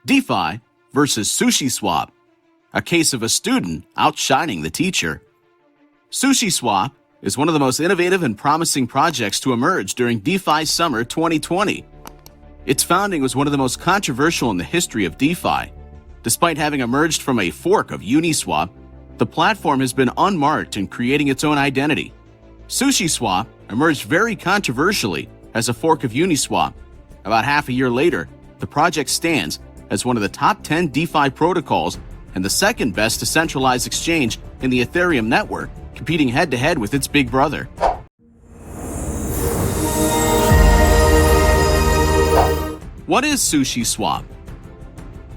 DeFi versus SushiSwap, a case of a student outshining the teacher. SushiSwap is one of the most innovative and promising projects to emerge during DeFi Summer 2020. Its founding was one of the most controversial in the history of DeFi. Despite having emerged from a fork of Uniswap, the platform has been unmarked in creating its own identity. SushiSwap emerged very controversially as a fork of Uniswap. About half a year later, the project stands as one of the top 10 DeFi protocols and the second best decentralized exchange in the Ethereum network, competing head-to-head with its big brother. What is SushiSwap?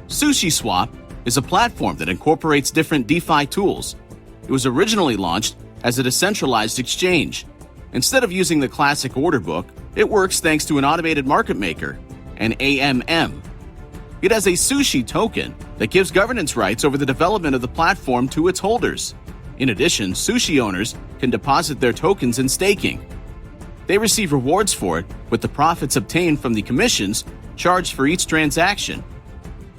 SushiSwap is a platform that incorporates different DeFi tools. It was originally launched as a decentralized exchange. Instead of using the classic order book, it works thanks to an automated market maker, an AMM. It has a sushi token that gives governance rights over the development of the platform to its holders. In addition, sushi owners can deposit their tokens in staking. They receive rewards for it, with the profits obtained from the commissions charged for each transaction.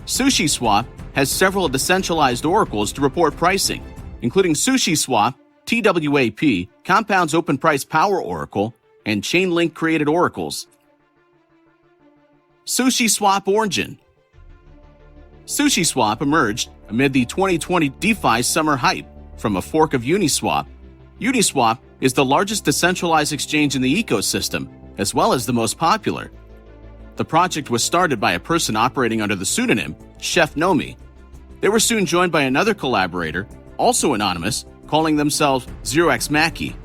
SushiSwap has several decentralized oracles to report pricing, including SushiSwap, TWAP, Compound's Open Price Power Oracle, and Chainlink created oracles. SushiSwap Origin. SushiSwap emerged amid the 2020 DeFi summer hype from a fork of Uniswap. Uniswap is the largest decentralized exchange in the ecosystem, as well as the most popular. The project was started by a person operating under the pseudonym Chef Nomi. They were soon joined by another collaborator, also anonymous, calling themselves 0x Mackie.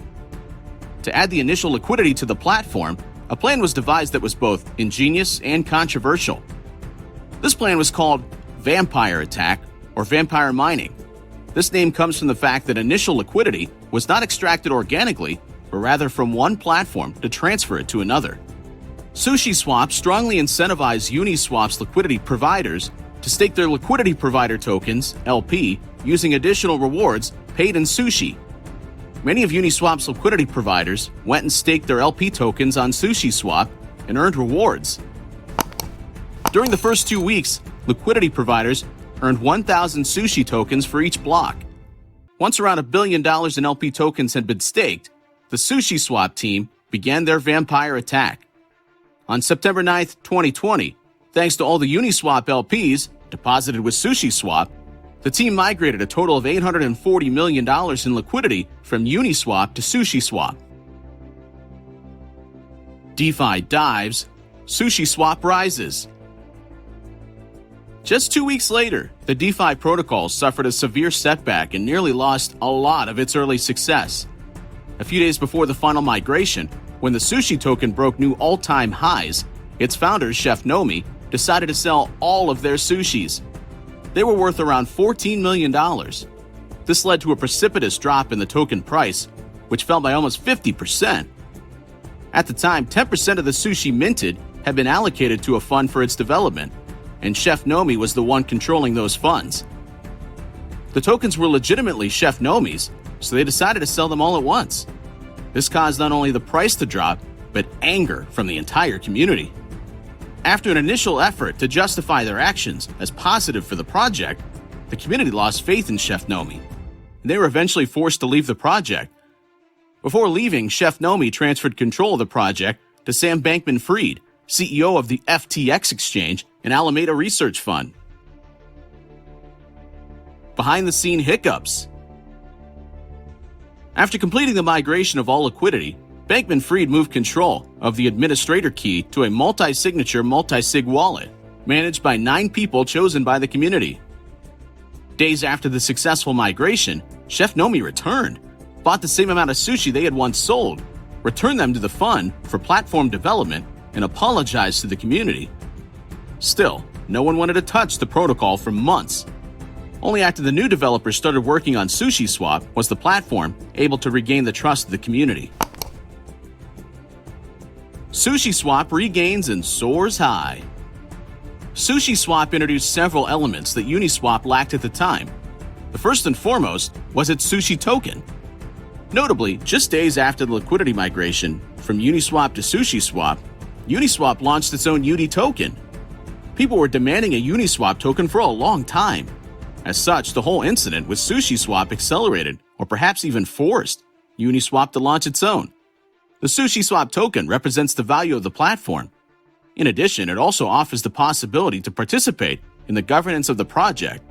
To add the initial liquidity to the platform, a plan was devised that was both ingenious and controversial. This plan was called Vampire Attack or Vampire Mining. This name comes from the fact that initial liquidity was not extracted organically, but rather from one platform to transfer it to another. SushiSwap strongly incentivized Uniswap's liquidity providers to stake their liquidity provider tokens, LP, using additional rewards paid in sushi. Many of Uniswap's liquidity providers went and staked their LP tokens on SushiSwap and earned rewards. During the first 2 weeks, liquidity providers earned 1,000 sushi tokens for each block. Once around $1 billion in LP tokens had been staked, the SushiSwap team began their vampire attack. On September 9, 2020, thanks to all the Uniswap LPs deposited with SushiSwap, the team migrated a total of $840 million in liquidity from Uniswap to SushiSwap. DeFi dives, SushiSwap rises. Just 2 weeks later, the DeFi protocol suffered a severe setback and nearly lost a lot of its early success. A few days before the final migration, when the sushi token broke new all-time highs, its founder, Chef Nomi, decided to sell all of their sushis. They were worth around $14 million. This led to a precipitous drop in the token price, which fell by almost 50%. At the time, 10% of the sushi minted had been allocated to a fund for its development, and Chef Nomi was the one controlling those funds. The tokens were legitimately Chef Nomi's, so they decided to sell them all at once. This caused not only the price to drop, but anger from the entire community. After an initial effort to justify their actions as positive for the project, the community lost faith in Chef Nomi, and they were eventually forced to leave the project. Before leaving, Chef Nomi transferred control of the project to Sam Bankman-Fried, CEO of the FTX exchange and Alameda Research Fund. Behind-the-scene hiccups. After completing the migration of all liquidity, Bankman-Fried moved control of the administrator key to a multi-signature multi-sig wallet, managed by 9 people chosen by the community. Days after the successful migration, Chef Nomi returned, bought the same amount of sushi they had once sold, returned them to the fund for platform development, and apologized to the community. Still, no one wanted to touch the protocol for months. Only after the new developers started working on SushiSwap was the platform able to regain the trust of the community. SushiSwap regains and soars high. SushiSwap introduced several elements that Uniswap lacked at the time. The first and foremost was its sushi token. Notably, just days after the liquidity migration from Uniswap to SushiSwap, Uniswap launched its own UD token. People were demanding a Uniswap token for a long time. As such, the whole incident with SushiSwap accelerated, or perhaps even forced, Uniswap to launch its own. The SushiSwap token represents the value of the platform. In addition, it also offers the possibility to participate in the governance of the project.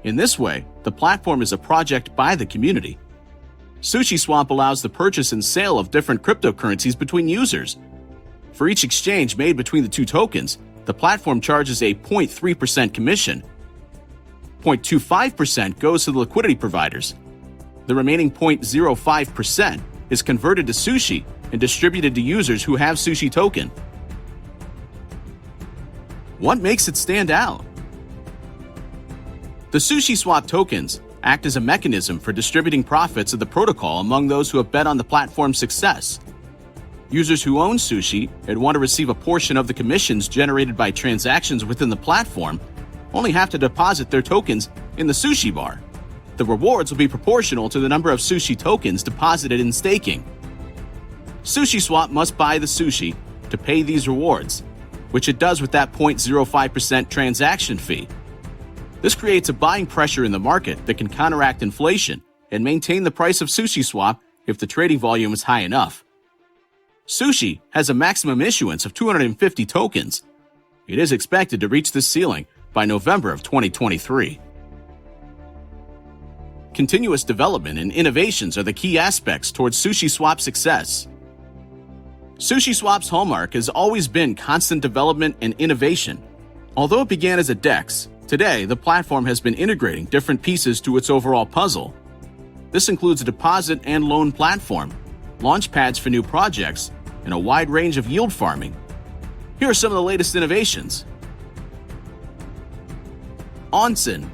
In this way, the platform is a project by the community. SushiSwap allows the purchase and sale of different cryptocurrencies between users. For each exchange made between the two tokens, the platform charges a 0.3% commission. 0.25% goes to the liquidity providers. The remaining 0.05% is converted to Sushi and distributed to users who have Sushi token. What makes it stand out? The SushiSwap tokens act as a mechanism for distributing profits of the protocol among those who have bet on the platform's success. Users who own Sushi and want to receive a portion of the commissions generated by transactions within the platform only have to deposit their tokens in the Sushi bar. The rewards will be proportional to the number of Sushi tokens deposited in staking. SushiSwap must buy the Sushi to pay these rewards, which it does with that 0.05% transaction fee. This creates a buying pressure in the market that can counteract inflation and maintain the price of SushiSwap if the trading volume is high enough. Sushi has a maximum issuance of 250 tokens. It is expected to reach this ceiling by November of 2023. Continuous development and innovations are the key aspects towards SushiSwap's success. SushiSwap's hallmark has always been constant development and innovation. Although it began as a DEX, today the platform has been integrating different pieces to its overall puzzle. This includes a deposit and loan platform, launch pads for new projects, and a wide range of yield farming. Here are some of the latest innovations. Onsen.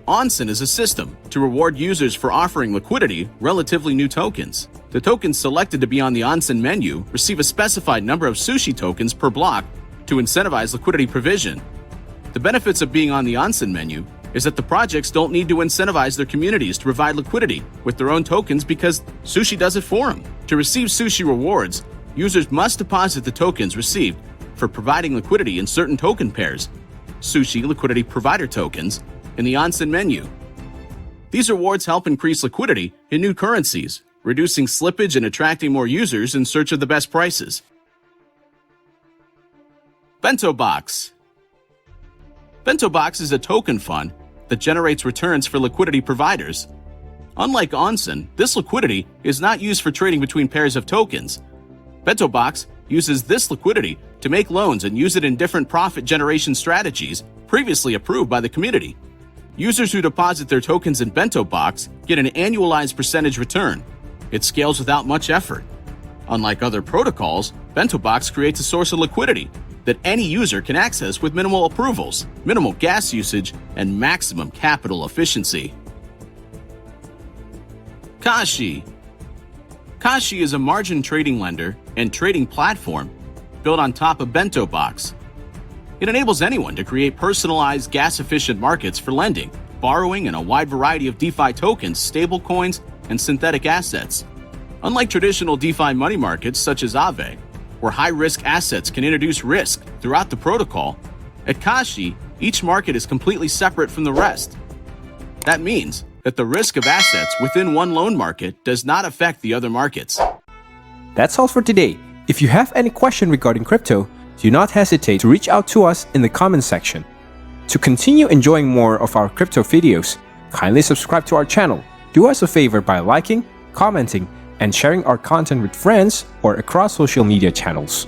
Onsen is a system to reward users for offering liquidity relatively new tokens. The tokens selected to be on the Onsen menu receive a specified number of Sushi tokens per block to incentivize liquidity provision. The benefits of being on the Onsen menu is that the projects don't need to incentivize their communities to provide liquidity with their own tokens because Sushi does it for them. To receive Sushi rewards, users must deposit the tokens received for providing liquidity in certain token pairs, Sushi liquidity provider tokens, in the Onsen menu. These rewards help increase liquidity in new currencies, reducing slippage and attracting more users in search of the best prices. BentoBox. BentoBox is a token fund that generates returns for liquidity providers. Unlike Onsen, this liquidity is not used for trading between pairs of tokens. BentoBox uses this liquidity to make loans and use it in different profit generation strategies previously approved by the community. Users who deposit their tokens in BentoBox get an annualized percentage return. It scales without much effort. Unlike other protocols, BentoBox creates a source of liquidity that any user can access with minimal approvals, minimal gas usage, and maximum capital efficiency. Kashi. Kashi is a margin trading lender and trading platform built on top of BentoBox. It enables anyone to create personalized, gas-efficient markets for lending, borrowing, and a wide variety of DeFi tokens, stablecoins, and synthetic assets. Unlike traditional DeFi money markets such as Aave, where high-risk assets can introduce risk throughout the protocol, at Kashi, each market is completely separate from the rest. That means that the risk of assets within one loan market does not affect the other markets. That's all for today. If you have any question regarding crypto, do not hesitate to reach out to us in the comment section. To continue enjoying more of our crypto videos, kindly subscribe to our channel. Do us a favor by liking, commenting, and sharing our content with friends or across social media channels.